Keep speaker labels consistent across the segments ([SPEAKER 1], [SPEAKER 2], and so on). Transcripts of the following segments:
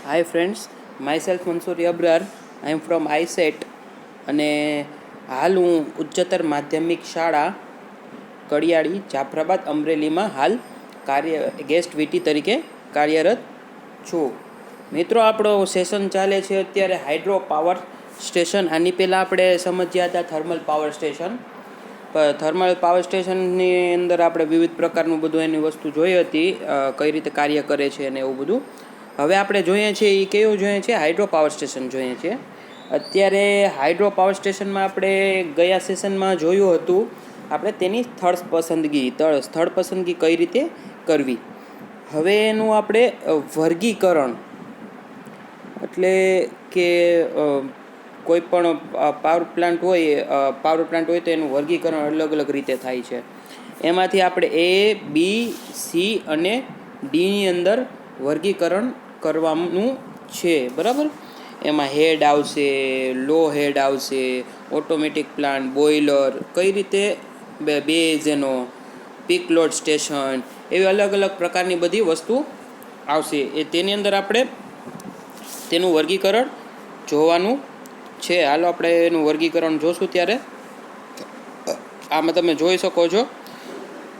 [SPEAKER 1] Hi friends, myself Mansoori Abrar. I am from ISET અને હાલ હું ઉચ્ચતર માધ્યમિક શાળા કડિયાળી જાફરાબાદ અમરેલીમાં હાલ ગેસ્ટ વીટી તરીકે કાર્યરત છું. મિત્રો, આપણો સેશન ચાલે છે અત્યારે હાઇડ્રો પાવર સ્ટેશન. આની પહેલાં આપણે સમજ્યા હતા thermal power station. Thermal power સ્ટેશનની અંદર આપણે વિવિધ પ્રકારનું બધું એની વસ્તુ જોઈ હતી, કઈ રીતે કાર્ય કરે છે અને એવું બધું. હવે આપણે જોઈએ છીએ એ કેવું જોઈએ છે, હાઇડ્રો પાવર સ્ટેશન જોઈએ છે. અત્યારે હાઇડ્રો પાવર સ્ટેશનમાં આપણે ગયા સેશનમાં જોયું હતું આપણે તેની સ્થળ પસંદગી કઈ રીતે કરવી. હવે એનું આપણે વર્ગીકરણ, એટલે કે કોઈ પણ પાવર પ્લાન્ટ હોય તો એનું વર્ગીકરણ અલગ અલગ રીતે થાય છે. એમાંથી આપણે A, B, C અને Dની અંદર વર્ગીકરણ કરવાનું છે, બરાબર. એમાં હેડ આવશે, લો હેડ આવશે, ઓટોમેટિક પ્લાન્ટ, બોઇલર, કઈ રીતે બેઝ, એનો પીક લોડ સ્ટેશન, એવી અલગ અલગ પ્રકારની બધી વસ્તુ આવશે. તેની અંદર આપણે તેનું વર્ગીકરણ જોવાનું છે. હાલો આપણે એનું વર્ગીકરણ જોશું. ત્યારે આમાં તમે જોઈ શકો છો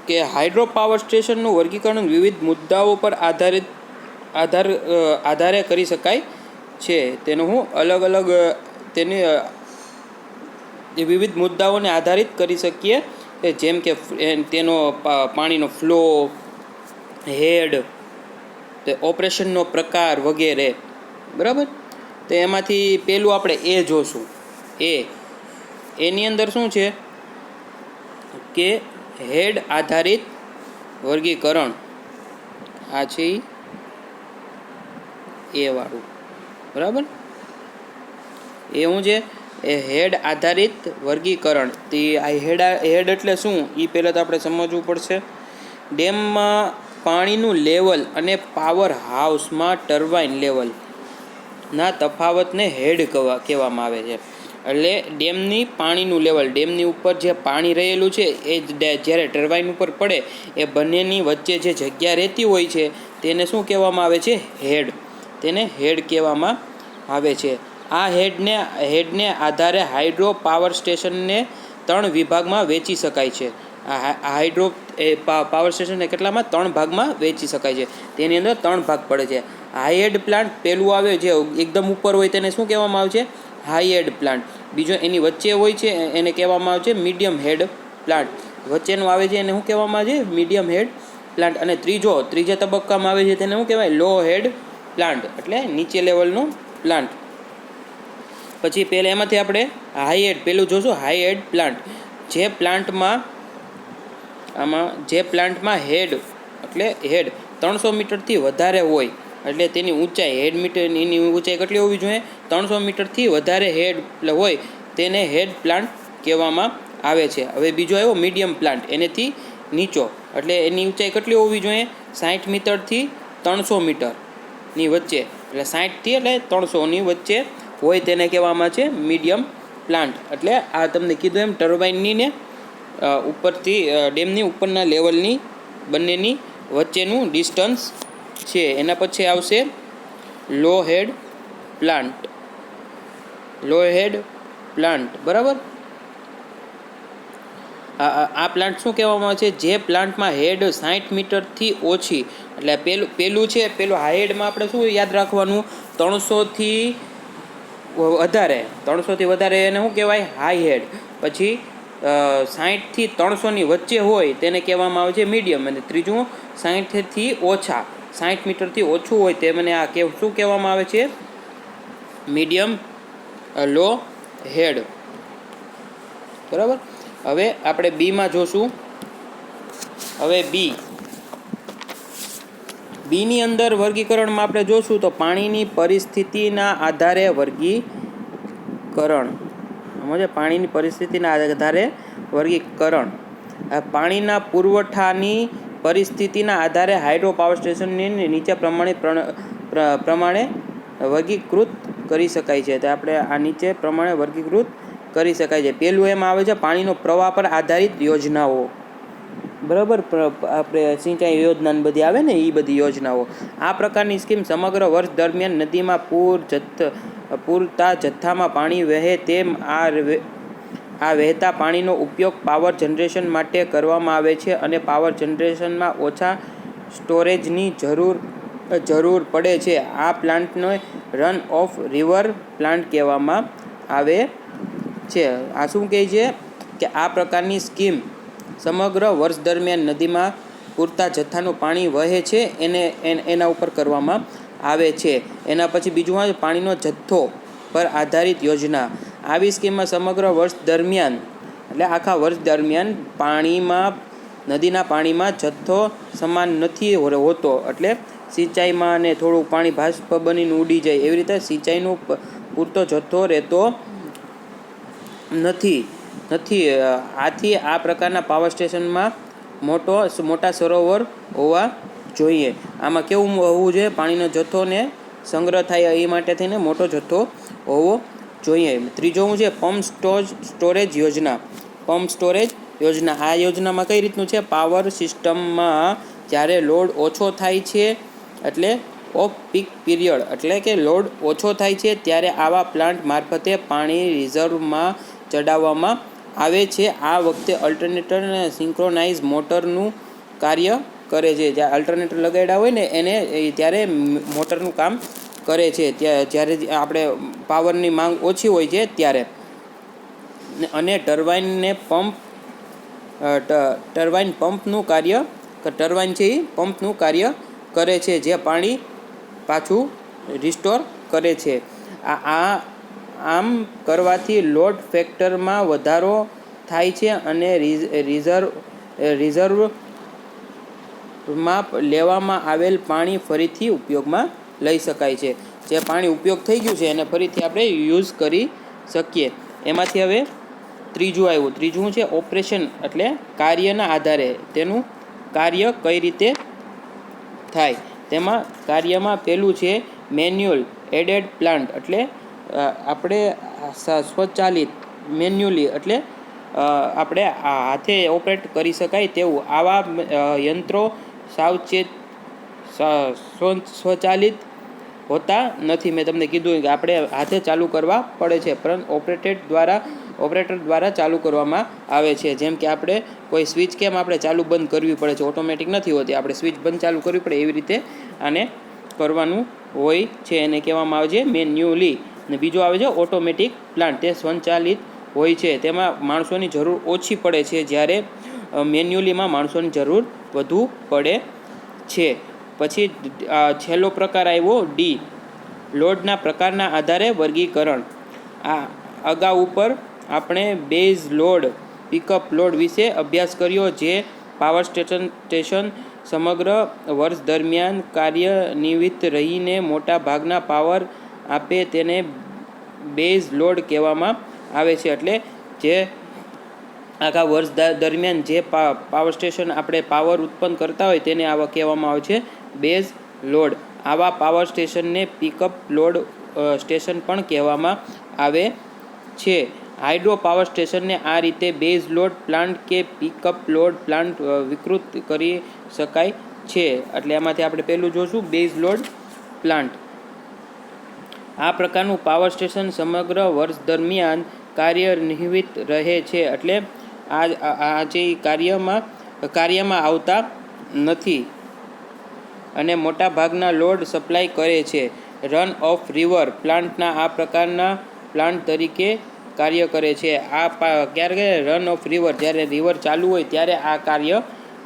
[SPEAKER 1] કે હાઇડ્રો પાવર સ્ટેશનનું વર્ગીકરણ વિવિધ મુદ્દાઓ પર આધારે કરી શકાય છે. તેનું અલગ અલગ વિવિધ મુદ્દાઓને આધારિત કરી શકીએ, જેમ કે તેનો પાણીનો ફ્લો, હેડ, ઓપરેશનનો પ્રકાર વગેરે, બરાબર. તો એમાંથી પહેલું આપણે એ જોશું. એની અંદર શું છે કે હેડ આધારિત વર્ગીકરણ. આ છે એ વાળું, બરાબર. એ શું છે? એ હેડ આધારિત વર્ગીકરણ. તે આ હેડ એટલે શું એ પહેલાં તો આપણે સમજવું પડશે. ડેમમાં પાણીનું લેવલ અને પાવર હાઉસમાં ટર્બાઇન લેવલના તફાવતને હેડ કહેવામાં આવે છે. એટલે ડેમની પાણીનું લેવલ, ડેમની ઉપર જે પાણી રહેલું છે એ જ્યારે ટર્બાઇન ઉપર પડે એ બંનેની વચ્ચે જે જગ્યા રહેતી હોય છે તેને શું કહેવામાં આવે છે? હેડ. તેને હેડ કહેવામાં આવે છે. આ હેડને આધારે હાઇડ્રો પાવર સ્ટેશનને 3 વિભાગમાં વહેંચી શકાય છે. આ હાઇડ્રો પાવર સ્ટેશનને કેટલામાં? 3 ભાગમાં વહેંચી શકાય છે. તેની અંદર 3 ભાગ પડે છે. હાઈ હેડ પ્લાન્ટ પહેલું આવે, જે એકદમ ઉપર હોય તેને શું કહેવામાં આવે છે? હાઈ હેડ પ્લાન્ટ. બીજો એની વચ્ચે હોય છે એને કહેવામાં આવે છે મીડિયમ હેડ પ્લાન્ટ. વચ્ચેનું આવે છે એને શું કહેવામાં આવે છે? મીડિયમ હેડ પ્લાન્ટ. અને ત્રીજા તબક્કામાં આવે છે તેને શું કહેવાય? લો હેડ પ્લાન્ટ, એટલે નીચે લેવલનો પ્લાન્ટ. પછી પહેલાં એમાંથી આપણે હાઈ હેડ પહેલું જોશું. હાઈ હેડ પ્લાન્ટ, જે પ્લાન્ટમાં હેડ 300 મીટરથી વધારે હોય, એટલે તેની ઊંચાઈ એની ઊંચાઈ કેટલી હોવી જોઈએ? 300 મીટરથી વધારે હેડ હોય તેને હેડ પ્લાન્ટ કહેવામાં આવે છે. હવે બીજો આવ્યો મીડિયમ પ્લાન્ટ, એનેથી નીચો, એટલે એની ઊંચાઈ કેટલી હોવી જોઈએ? 60 મીટરથી 300 મીટરની વચ્ચે, એટલે 60થી એટલે 300ની વચ્ચે હોય તેને કહેવામાં છે મીડિયમ પ્લાન્ટ. એટલે આ તમને કીધું એમ ટર્બાઇનની ને ઉપરથી ડેમની ઉપરના લેવલની બંનેની વચ્ચેનું ડિસ્ટન્સ છે. એના પછી આવશે લો હેડ પ્લાન્ટ, બરાબર. આ પ્લાન્ટ શું કહેવામાં આવે છે? જે પ્લાન્ટમાં હેડ 60 મીટરથી ઓછી, એટલે પેલું હાઈ હેડમાં આપણે શું યાદ રાખવાનું? 300થી વધારે એને શું કહેવાય? હાઈ હેડ. પછી 60થી 300ની વચ્ચે હોય તેને કહેવામાં આવે છે મીડિયમ. અને ત્રીજું 60થી ઓછા, 60 મીટરથી ઓછું હોય તે શું કહેવામાં આવે છે? મીડિયમ લો હેડ, બરાબર. હવે આપણે બીમાં જોશું. હવે બીની અંદર વર્ગીકરણમાં આપણે જોશું તો પાણીની પરિસ્થિતિના આધારે વર્ગીકરણ. પાણીની પરિસ્થિતિના આધારે વર્ગીકરણ. પાણીના પુરવઠાની પરિસ્થિતિના આધારે હાઇડ્રો પાવર સ્ટેશનને નીચે પ્રમાણે વર્ગીકૃત કરી શકાય છે. તો આપણે આ નીચે પ્રમાણે વર્ગીકૃત કરી શકાય છે. પહેલું એમાં આવે છે પાણીનો પ્રવાહ પર આધારિત યોજનાઓ, બરાબર, આપણે સિંચાઈ યોજના ને બધી આવે ને એ બધી યોજનાઓ. આ પ્રકારની સ્કીમ સમગ્ર વર્ષ દરમિયાન નદીમાં પૂરતા જથ્થામાં પાણી વહે તેમ આ વહેતા પાણીનો ઉપયોગ પાવર જનરેશન માટે કરવામાં આવે છે અને પાવર જનરેશનમાં ઓછા સ્ટોરેજની જરૂર પડે છે. આ પ્લાન્ટને રન ઓફ રિવર પ્લાન્ટ કહેવામાં આવે છે. આ શું કહે છે કે આ પ્રકારની સ્કીમ સમગ્ર વર્ષ દરમિયાન નદીમાં પૂરતા જથ્થાનું પાણી વહે છે એના ઉપર કરવામાં આવે છે. એના પછી બીજું આવે પાણીનો જથ્થો પર આધારિત યોજના. આવી સ્કીમમાં સમગ્ર વર્ષ દરમિયાન એટલે આખા વર્ષ દરમિયાન નદીના પાણીમાં જથ્થો સમાન નથી હોતો. એટલે સિંચાઈમાં ને થોડું પાણી બાષ્પ બનીને ઉડી જાય એવી રીતે સિંચાઈનો પૂરતો જથ્થો રહેતો નથી. આથી આ પ્રકારના પાવર સ્ટેશનમાં મોટા સરોવર હોવા જોઈએ. આમાં કેવું હોવું જોઈએ? પાણીનો જથ્થો ને સંગ્રહ થાય એ માટે થઈને મોટો જથ્થો હોવો જોઈએ. ત્રીજું છે પમ્પ સ્ટોરેજ યોજના. પમ્પ સ્ટોરેજ યોજના. આ યોજનામાં કઈ રીતનું છે? પાવર સિસ્ટમમાં જ્યારે લોડ ઓછો થાય છે એટલે ઓફ પીક પીરિયડ એટલે કે લોડ ઓછો થાય છે ત્યારે આવા પ્લાન્ટ મારફતે પાણી રિઝર્વમાં ચડાવવામાં આવે છે. આ વખતે અલ્ટરનેટર અને સિંક્રોનાઇઝ મોટરનું કાર્ય કરે છે. જ્યાં અલ્ટરનેટર લગાડ્યા હોય ને એને ત્યારે મોટરનું કામ કરે છે. જ્યારે આપણે પાવરની માંગ ઓછી હોય છે ત્યારે. અને ટર્બાઇન છે એ પંપનું કાર્ય કરે છે જે પાણી પાછું રિસ્ટોર કરે છે. આમ કરવાથી લોડ ફેક્ટરમાં વધારો થાય છે અને રિઝર્વમાં લેવામાં આવેલ પાણી ફરીથી ઉપયોગમાં લઈ શકાય છે. જે પાણી ઉપયોગ થઈ ગયું છે એને ફરીથી આપણે યુઝ કરી શકીએ. એમાંથી હવે ત્રીજું છે ઓપરેશન એટલે કાર્યના આધારે તેનું કાર્ય કઈ રીતે થાય. તેમાં કાર્યમાં પહેલું છે મેન્યુઅલ એડેડ પ્લાન્ટ એટલે આપણે સ્વચાલિત મેન્યુઅલી એટલે આપણે હાથે ઓપરેટ કરી શકાય તેવું આવા યંત્રો સ્વચાલિત હોતા નથી. મેં તમને કીધું કે આપણે હાથે ચાલુ કરવા પડે છે પરંતુ ઓપરેટર દ્વારા ચાલુ કરવામાં આવે છે. જેમ કે આપણે કોઈ સ્વિચ કેમ આપણે ચાલુ બંધ કરવી પડે છે, ઓટોમેટિક નથી હોતી, આપણે સ્વિચ બંધ ચાલુ કરવી પડે એવી રીતે આને કરવાનું હોય છે. એને કહેવામાં આવે છે મેન્યુઅલી. અને બીજું આવે છે ઓટોમેટિક પ્લાન્ટ. તે સ્વચાલિત હોય છે. તેમાં માણસોની જરૂર ઓછી પડે છે જ્યારે મેન્યુઅલીમાં માણસોની જરૂર વધુ પડે છે. પછી છેલ્લો પ્રકાર આવ્યો ડી લોડના પ્રકારના આધારે વર્ગીકરણ. અગાઉ ઉપર આપણે બેઝ લોડ, પિકઅપ લોડ વિશે અભ્યાસ કર્યો. જે પાવર સ્ટેશન સમગ્ર વર્ષ દરમિયાન કાર્યાન્વિત રહીને મોટા ભાગના પાવર આપે તેને બેઝ લોડ કહેવામાં આવે છે. એટલે જે આખા વર્ષ દરમિયાન જે પાવર સ્ટેશન આપણે પાવર ઉત્પન્ન કરતા હોય તેને આવા કહેવામાં આવે છે બેઝ લોડ. આવા પાવર સ્ટેશનને પિકઅપ લોડ સ્ટેશન પણ કહેવામાં આવે છે. હાઇડ્રો પાવર સ્ટેશનને આ રીતે બેઝ લોડ પ્લાન્ટ કે પિકઅપ લોડ પ્લાન્ટ વિકૃત કરી શકાય છે. એટલે એમાંથી આપણે પહેલું જોશું બેઝ લોડ પ્લાન્ટ. આ પ્રકારનું પાવર સ્ટેશન સમગ્ર વર્ષ દરમિયાન કાર્યાન્વિત રહે છે. એટલે આ જે કાર્યમાં આવતા નથી અને મોટા ભાગના લોડ સપ્લાય કરે છે. રન ઓફ રિવર પ્લાન્ટના આ પ્રકારના પ્લાન્ટ તરીકે કાર્ય કરે છે. ક્યારે રન ઓફ રિવર જ્યારે રિવર ચાલુ હોય ત્યારે આ કાર્ય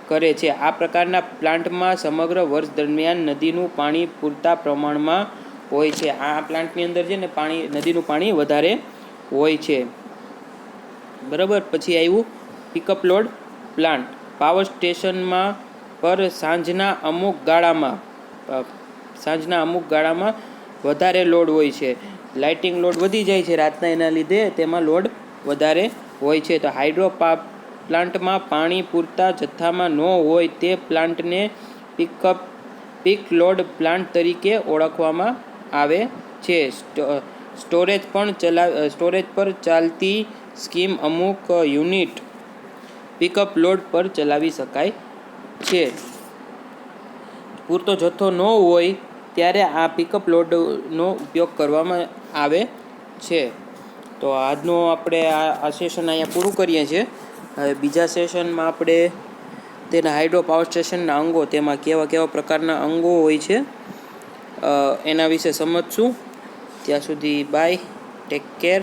[SPEAKER 1] કરે છે. આ પ્રકારના પ્લાન્ટમાં સમગ્ર વર્ષ દરમિયાન નદીનું પાણી પૂરતા પ્રમાણમાં હોય છે. આ પ્લાન્ટની અંદર છે ને નદીનું પાણી વધારે હોય છે. બરાબર. પછી આવ્યું પિકઅપ લોડ પ્લાન્ટ. પાવર સ્ટેશનમાં પર સાંજના અમુક ગાળામાં વધારે લોડ હોય છે. લાઇટિંગ લોડ વધી જાય છે રાતના, એના લીધે તેમાં લોડ વધારે હોય છે. તો હાઇડ્રો પ્લાન્ટમાં પાણી પૂરતા જથ્થામાં ન હોય તે પ્લાન્ટને પીક લોડ પ્લાન્ટ તરીકે ઓળખવામાં આવે છે. સ્ટોરેજ પર ચાલતી સ્કીમ અમુક યુનિટ પિકઅપ લોડ પર ચલાવી શકાય છે. પૂરતો જથ્થો ન હોય ત્યારે આ પિકઅપ લોડનો ઉપયોગ કરવામાં આવે છે. તો આજનો આપણે આ સેશન અહીંયા પૂરું કરીએ છીએ. હવે બીજા સેશનમાં આપણે તેના હાઇડ્રો પાવર સ્ટેશનના અંગો, તેમાં કેવા કેવા પ્રકારના અંગો હોય છે એના વિશે સમજશું. ત્યાં સુધી બાય, ટેક કેર.